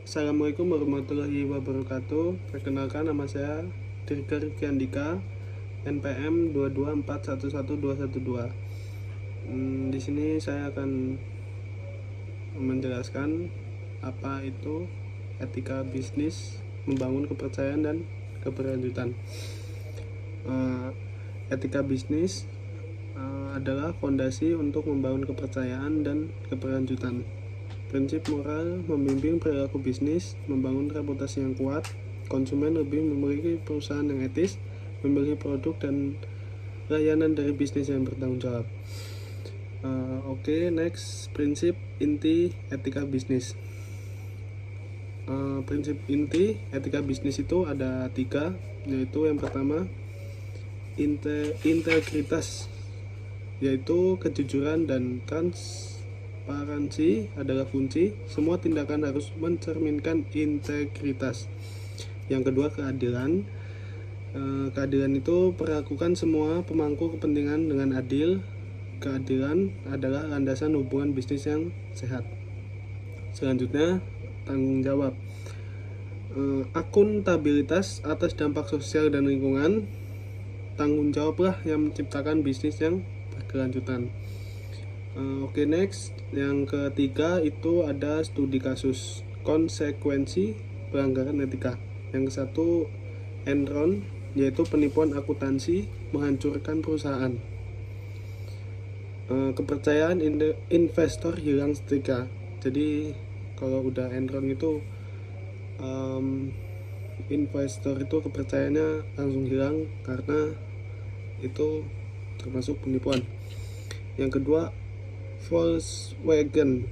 Assalamualaikum warahmatullahi wabarakatuh. Perkenalkan, nama saya Dirga Rifki Andika, NPM 224111212. Di sini saya akan menjelaskan apa itu etika bisnis, membangun kepercayaan dan keberlanjutan. Etika bisnis adalah fondasi untuk membangun kepercayaan dan keberlanjutan. Prinsip moral membimbing perilaku bisnis, membangun reputasi yang kuat, konsumen lebih memiliki perusahaan yang etis, memiliki produk dan layanan dari bisnis yang bertanggung jawab. Next, prinsip inti etika bisnis. Prinsip inti etika bisnis itu ada 3, yaitu yang pertama integritas, yaitu kejujuran dan transparansi adalah kunci. Semua tindakan harus mencerminkan integritas. Yang kedua, keadilan. Keadilan itu perlakukan semua pemangku kepentingan dengan adil. Keadilan adalah landasan hubungan bisnis yang sehat. Selanjutnya, tanggung jawab. Akuntabilitas atas dampak sosial dan lingkungan. Tanggung jawablah yang menciptakan bisnis yang berkelanjutan. Next, yang ketiga itu ada studi kasus konsekuensi pelanggaran etika. Yang satu, Enron, yaitu penipuan akuntansi menghancurkan perusahaan. Kepercayaan investor hilang seketika. Jadi kalau udah Enron itu investor itu kepercayaannya langsung hilang karena itu termasuk penipuan. Yang kedua, Volkswagen,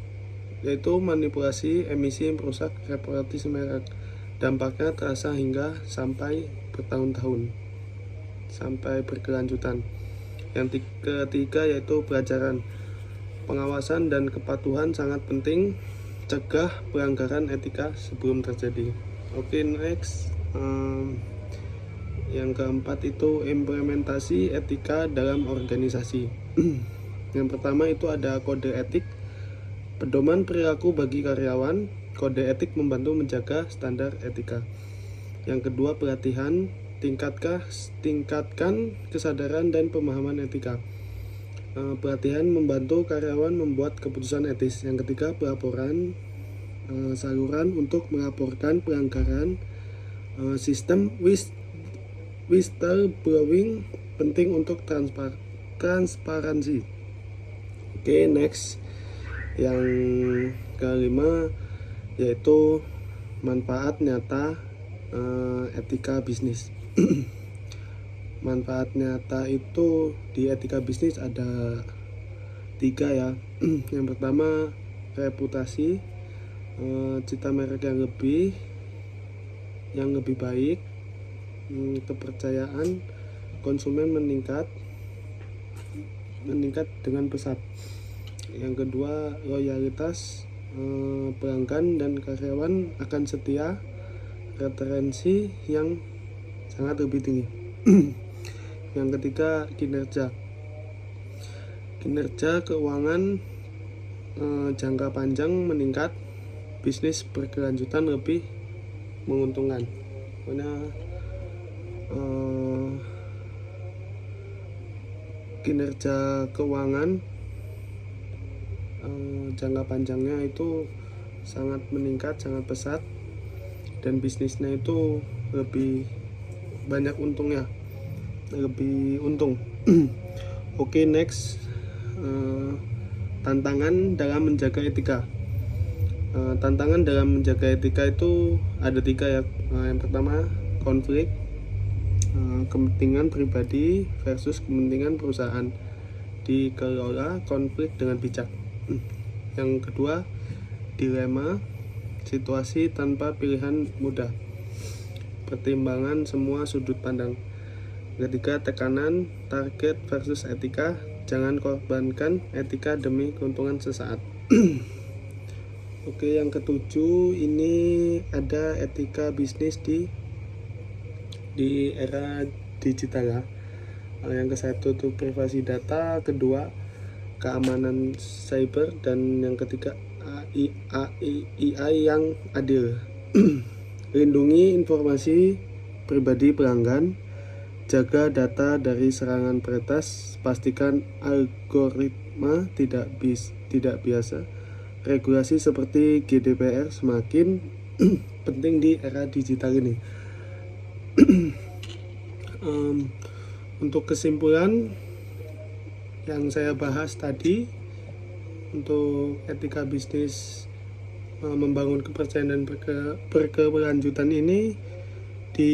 yaitu manipulasi emisi yang merusak reputasi merek. Dampaknya terasa hingga sampai bertahun-tahun, sampai berkelanjutan. Yang ketiga yaitu pelajaran. Pengawasan dan kepatuhan sangat penting, cegah pelanggaran etika sebelum terjadi. Next, yang keempat itu implementasi etika dalam organisasi. Yang pertama itu ada kode etik, pedoman perilaku bagi karyawan. Kode etik membantu menjaga standar etika. Yang kedua, pelatihan, tingkatkan kesadaran dan pemahaman etika. Pelatihan membantu karyawan membuat keputusan etis. Yang ketiga, pelaporan, saluran untuk melaporkan pelanggaran. Sistem whistleblowing penting untuk transparansi. Next, yang kelima yaitu manfaat nyata etika bisnis. Manfaat nyata itu di etika bisnis ada 3 ya. Yang pertama, reputasi, citra merek yang lebih baik, kepercayaan konsumen meningkat dengan pesat. Yang kedua, loyalitas, pelanggan dan karyawan akan setia, retensi yang sangat lebih tinggi. Yang ketiga, kinerja keuangan jangka panjang meningkat, bisnis berkelanjutan lebih menguntungkan. Pokoknya kinerja keuangan jangka panjangnya itu sangat meningkat, sangat pesat, dan bisnisnya itu lebih banyak untungnya, lebih untung. Next, tantangan dalam menjaga etika. Tantangan dalam menjaga etika itu ada 3 ya. Yang pertama, konflik, kepentingan pribadi versus kepentingan perusahaan, dikelola konflik dengan bijak. Yang kedua, dilema, situasi tanpa pilihan mudah, pertimbangan semua sudut pandang. Ketiga, tekanan, target versus etika, jangan korbankan etika demi keuntungan sesaat. Yang ketujuh, ini ada etika bisnis di era digital ya. Yang ke-1 itu privasi data, kedua keamanan cyber, dan yang ketiga AI yang adil. Lindungi informasi pribadi pelanggan, jaga data dari serangan peretas, pastikan algoritma tidak biasa. Regulasi seperti GDPR semakin penting di era digital ini. Untuk kesimpulan yang saya bahas tadi, untuk etika bisnis membangun kepercayaan dan berkelanjutan ini di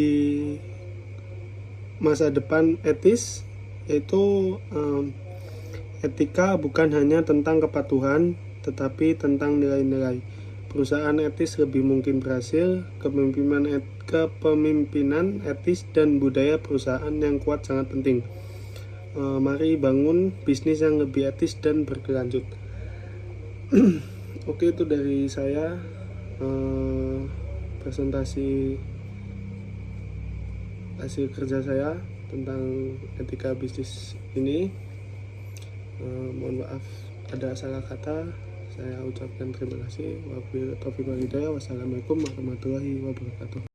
masa depan etis, yaitu etika bukan hanya tentang kepatuhan tetapi tentang nilai-nilai. Perusahaan etis lebih mungkin berhasil. Kepemimpinan etis dan budaya perusahaan yang kuat sangat penting. Mari bangun bisnis yang lebih etis dan berkelanjut. Oke, itu dari saya, presentasi hasil kerja saya tentang etika bisnis ini. Mohon maaf ada salah kata. Saya ucapkan terima kasih. Wassalamualaikum warahmatullahi wabarakatuh.